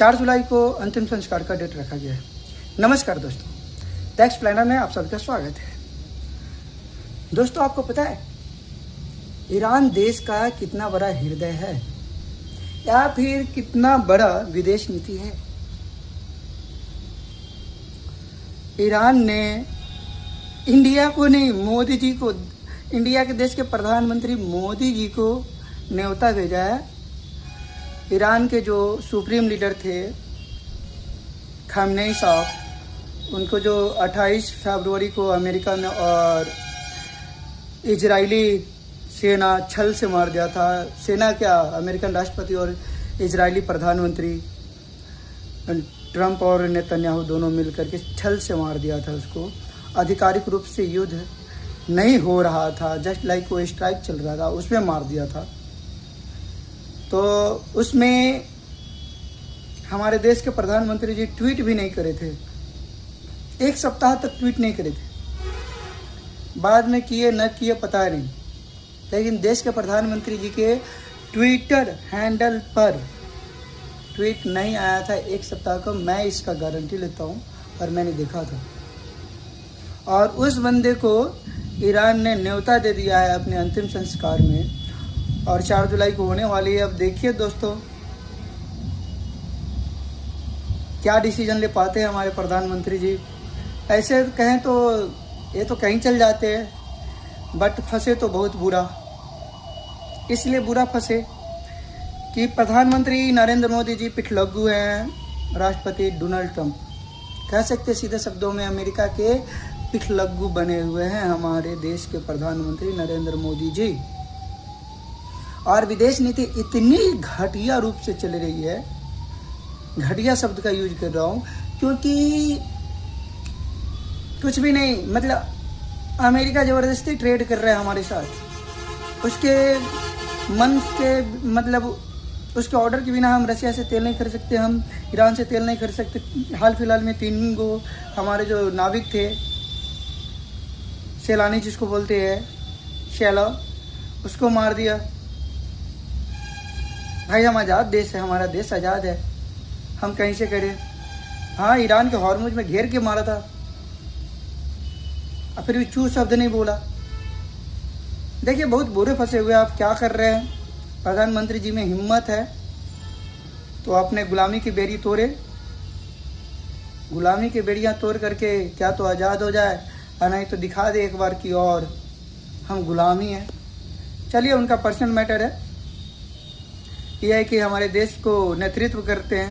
4 जुलाई को अंतिम संस्कार का डेट रखा गया है। नमस्कार दोस्तों, द एक्सप्लेनर में आप सबका स्वागत है। दोस्तों, आपको पता है ईरान देश का कितना बड़ा हृदय है या फिर कितना बड़ा विदेश नीति है। ईरान ने इंडिया को नहीं, मोदी जी को, इंडिया के देश के प्रधानमंत्री मोदी जी को न्योता भेजा है। ईरान के जो सुप्रीम लीडर थे खामनेई साहब, उनको जो 28 फरवरी को अमेरिका में और इजरायली सेना छल से मार दिया था। सेना क्या, अमेरिकन राष्ट्रपति और इजरायली प्रधानमंत्री ट्रंप और नेतन्याहू दोनों मिलकर के छल से मार दिया था उसको। आधिकारिक रूप से युद्ध नहीं हो रहा था, जस्ट लाइक कोई स्ट्राइक चल रहा था, उसमें मार दिया था। तो उसमें हमारे देश के प्रधानमंत्री जी ट्वीट भी नहीं करे थे, 1 सप्ताह तक ट्वीट नहीं करे थे। बाद में किए न किए पता नहीं, लेकिन देश के प्रधानमंत्री जी के ट्विटर हैंडल पर ट्वीट नहीं आया था 1 सप्ताह का। मैं इसका गारंटी लेता हूँ और मैंने देखा था। और उस बंदे को ईरान ने न्योता दे दिया है अपने अंतिम संस्कार में, और 4 जुलाई को होने वाली है। अब देखिए दोस्तों, क्या डिसीजन ले पाते हैं हमारे प्रधानमंत्री जी। ऐसे कहें तो ये तो कहीं चल जाते हैं, बट फंसे तो बहुत बुरा। इसलिए बुरा फंसे कि प्रधानमंत्री नरेंद्र मोदी जी पिठलग्गू हैं राष्ट्रपति डोनाल्ड ट्रंप। कह सकते सीधे शब्दों में अमेरिका के पिठलग्गू बने हुए हैं हमारे देश के प्रधानमंत्री नरेंद्र मोदी जी। और विदेश नीति इतनी घटिया रूप से चल रही है, घटिया शब्द का यूज कर रहा हूँ क्योंकि कुछ भी नहीं, मतलब अमेरिका ज़बरदस्ती ट्रेड कर रहा है हमारे साथ। उसके मन के मतलब उसके ऑर्डर के बिना हम रशिया से तेल नहीं खरीद सकते, हम ईरान से तेल नहीं खरीद सकते। हाल फिलहाल में 3 गो हमारे जो नाविक थे, सैलानी जिसको बोलते हैं, शैला, उसको मार दिया। भाई हम आज़ाद देश है, हमारा देश आज़ाद है, हम कहीं से करें। हाँ, ईरान के हॉर्मुज में घेर के मारा था, और फिर भी चू शब्द नहीं बोला। देखिए, बहुत बुरे फंसे हुए आप क्या कर रहे हैं। प्रधानमंत्री जी में हिम्मत है तो अपने गुलामी की बेड़ी तोड़े, गुलामी की बेड़ियाँ तोड़ करके क्या तो आज़ाद हो जाए, और नहीं तो दिखा दे एक बार की और हम गुलामी हैं। चलिए, उनका पर्सनल मैटर है। यह है कि हमारे देश को नेतृत्व करते हैं।